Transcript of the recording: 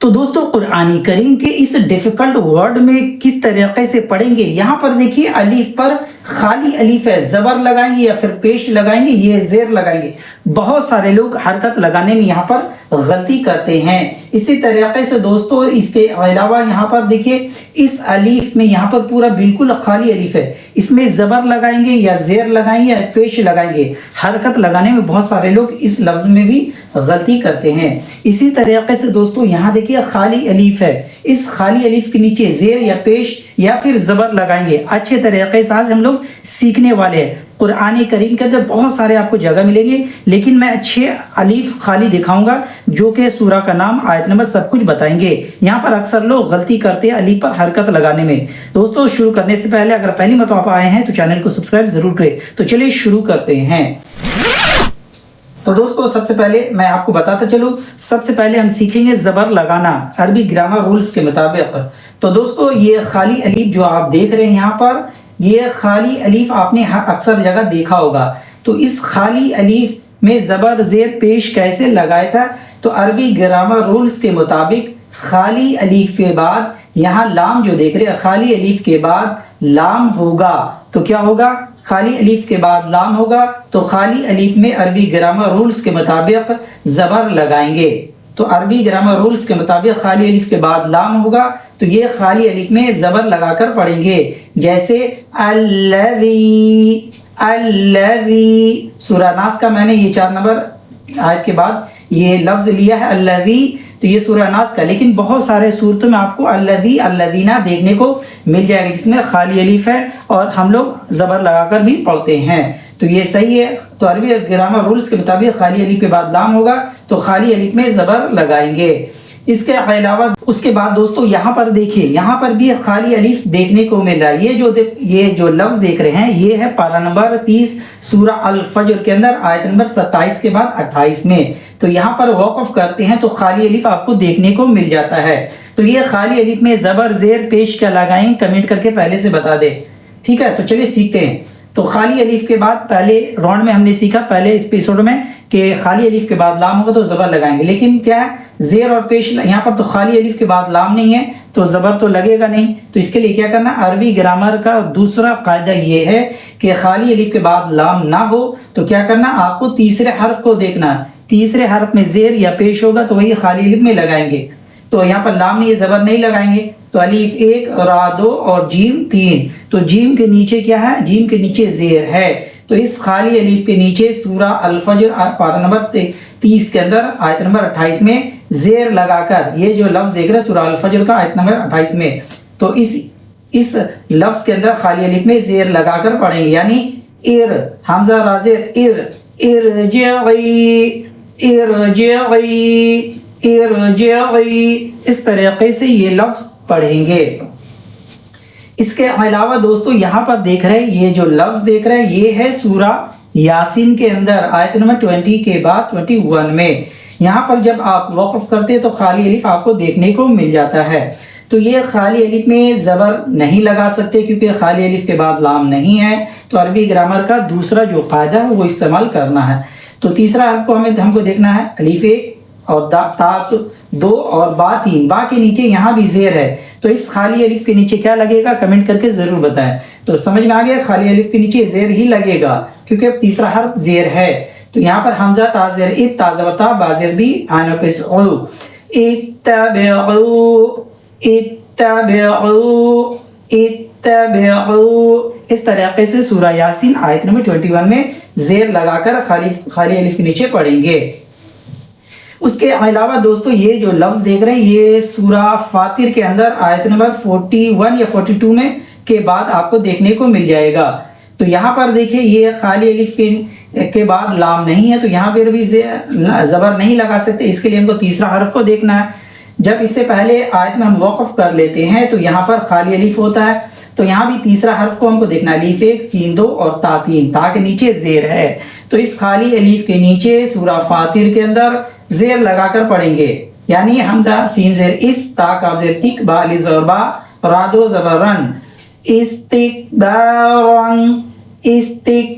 تو دوستو قرآن کریم کے اس ڈیفیکلٹ ورڈ میں کس طریقے سے پڑھیں گے؟ یہاں پر دیکھیے الف پر خالی الف ہے، زبر لگائیں گے یا پھر پیش لگائیں گے، یہ زیر لگائیں گے۔ بہت سارے لوگ حرکت لگانے میں یہاں پر غلطی کرتے ہیں۔ اسی طریقے سے دوستو اس کے علاوہ یہاں پر دیکھیے اس الف میں یہاں پر پورا بالکل خالی الف ہے، اس میں زبر لگائیں گے یا زیر لگائیں گے یا پیش لگائیں گے۔ حرکت لگانے میں بہت سارے لوگ اس لفظ میں بھی غلطی کرتے ہیں۔ اسی طریقے سے دوستو یہاں دیکھیے خالی الف ہے، اس خالی الف کے نیچے زیر یا پیش یا پھر زبر لگائیں گے۔ اچھے طریقے سے آج ہم لوگ سیکھنے والے ہیں۔ قرآن کریم کے اندر بہت سارے آپ کو جگہ ملیں گے، لیکن میں اچھے الف خالی دکھاؤں گا جو کہ سورہ کا نام، آیت نمبر سب کچھ بتائیں گے۔ یہاں پر اکثر لوگ غلطی کرتے ہیں الف پر حرکت لگانے میں۔ دوستو شروع کرنے سے پہلے اگر پہلی مرتبہ آپ آئے ہیں تو چینل کو سبسکرائب ضرور کریں۔ تو چلیے شروع کرتے ہیں۔ تو دوستو سب سے پہلے میں آپ کو بتاتا چلوں، سب سے پہلے ہم سیکھیں گے زبر لگانا عربی گرامر رولز کے مطابق۔ تو دوستو یہ خالی الف جو آپ دیکھ رہے ہیں یہاں پر، یہ خالی الف آپ نے اکثر جگہ دیکھا ہوگا۔ تو اس خالی الف میں زبر زیر پیش کیسے لگایا تھا؟ تو عربی گرامر رولز کے مطابق خالی الف کے بعد یہاں لام جو دیکھ رہے ہیں، خالی الف کے بعد لام ہوگا تو کیا ہوگا؟ خالی الف کے بعد لام ہوگا تو خالی الف میں عربی گرامر رولز کے مطابق زبر لگائیں گے۔ تو عربی گرامر رولز کے مطابق خالی الف کے بعد لام ہوگا تو یہ خالی الف میں زبر لگا کر پڑھیں گے، جیسے الذی، الذی۔ سورہ ناس کا میں نے یہ 4 نمبر آیت کے بعد یہ لفظ لیا ہے الذی، تو یہ سورہ ناس کا، لیکن بہت سارے صورتوں میں آپ کو الذی، الذین دیکھنے کو مل جائے گا جس میں خالی الف ہے اور ہم لوگ زبر لگا کر بھی پڑھتے ہیں، تو یہ صحیح ہے۔ تو عربی گرامر رولز کے مطابق خالی الف کے بعد لام ہوگا تو خالی الف میں زبر لگائیں گے۔ اس کے علاوہ اس کے بعد دوستو یہاں پر دیکھیے، یہاں پر بھی خالی الف دیکھنے کو مل رہا ہے۔ یہ جو لفظ دیکھ رہے ہیں یہ ہے پارہ نمبر 30 سورہ الفجر کے اندر آیت نمبر 27 کے بعد 28 میں۔ تو یہاں پر وقف کرتے ہیں تو خالی الف آپ کو دیکھنے کو مل جاتا ہے۔ تو یہ خالی الف میں زبر زیر پیش کیا لگائیں، کمنٹ کر کے پہلے سے بتا دے، ٹھیک ہے؟ تو چلیے سیکھتے ہیں۔ تو خالی الف کے بعد پہلے راؤنڈ میں ہم نے سیکھا، پہلے ایپیسوڈ میں، کہ خالی الف کے بعد لام ہوگا تو زبر لگائیں گے، لیکن کیا ہے زیر اور پیش، یہاں پر تو خالی الف کے بعد لام نہیں ہے تو زبر تو لگے گا نہیں۔ تو اس کے لیے کیا کرنا، عربی گرامر کا دوسرا قاعدہ یہ ہے کہ خالی الف کے بعد لام نہ ہو تو کیا کرنا، آپ کو تیسرے حرف کو دیکھنا، تیسرے حرف میں زیر یا پیش ہوگا تو وہی خالی الف میں لگائیں گے۔ تو یہاں پر لام نہیں ہے، زبر نہیں لگائیں گے، تو الف 1، را 2 اور جیم 3۔ تو جیم کے نیچے کیا ہے؟ جیم کے نیچے زیر ہے، تو اس خالی الف کے نیچے سورہ الفجر پارہ نمبر 30 کے اندر آیت نمبر 28 میں زیر لگا کر، یہ جو لفظ دیکھ رہے ہیں سورہ الفجر کا آیت نمبر 28 میں، تو اس لفظ کے اندر خالی الف میں زیر لگا کر پڑھیں گے، یعنی ار، حمزہ رازر ار، ارجعی، ارجعی، ارجعی، اس طریقے سے یہ لفظ پڑھیں گے۔ اس کے علاوہ دوستو یہاں پر دیکھ رہے ہیں، یہ جو لفظ دیکھ رہے ہیں یہ ہے سورہ یاسین کے اندر آیت نمبر 20 کے بعد 21 میں۔ یہاں پر جب آپ وقف کرتے ہیں تو خالی الف آپ کو دیکھنے کو مل جاتا ہے۔ تو یہ خالی الف میں زبر نہیں لگا سکتے کیونکہ خالی الف کے بعد لام نہیں ہے، تو عربی گرامر کا دوسرا جو قاعدہ ہے وہ استعمال کرنا ہے۔ تو تیسرا حرف کو ہم کو دیکھنا ہے، الف 1 اور تا 2 اور با 3، با کے نیچے یہاں بھی زیر ہے، تو اس خالی الف کے نیچے کیا لگے گا، کمنٹ کر کے ضرور بتائیں۔ تو سمجھ میں آ گیا، خالی الف کے نیچے زیر ہی لگے گا کیونکہ اب تیسرا حرف زیر ہے۔ تو یہاں پر حمزہ تا زیر ات، تا زبر تا، با زیر بھی، عین پیش او، اتبعوا، اتبعوا، اتبعوا، اس طریقے سے سورہ یاسین آیت نمبر 21 میں زیر لگا کر خالی الف کے نیچے پڑھیں گے۔ اس کے علاوہ دوستو یہ جو لفظ دیکھ رہے ہیں یہ سورہ فاطر کے اندر آیت نمبر 41 یا 42 میں کے بعد آپ کو دیکھنے کو مل جائے گا۔ تو یہاں پر دیکھیں یہ خالی الف کے بعد لام نہیں ہے تو یہاں پر بھی زبر نہیں لگا سکتے، اس کے لیے ہم کو تیسرا حرف کو دیکھنا ہے۔ جب اس سے پہلے آیت میں ہم وقف کر لیتے ہیں تو یہاں پر خالی الف ہوتا ہے، تو یہاں بھی تیسرا حرف کو ہم کو دیکھنا ہے، الف 1، سین 2 اور تا 3، تا کے نیچے زیر ہے، تو اس خالی الف کے نیچے سورہ فاطر کے اندر زیر لگا کر پڑھیں گے، یعنی حمزہ سین زیر اس، تا کاف زیر تک، با الف زبر با، را 2 زبر رن، استکبارن، استکبارن،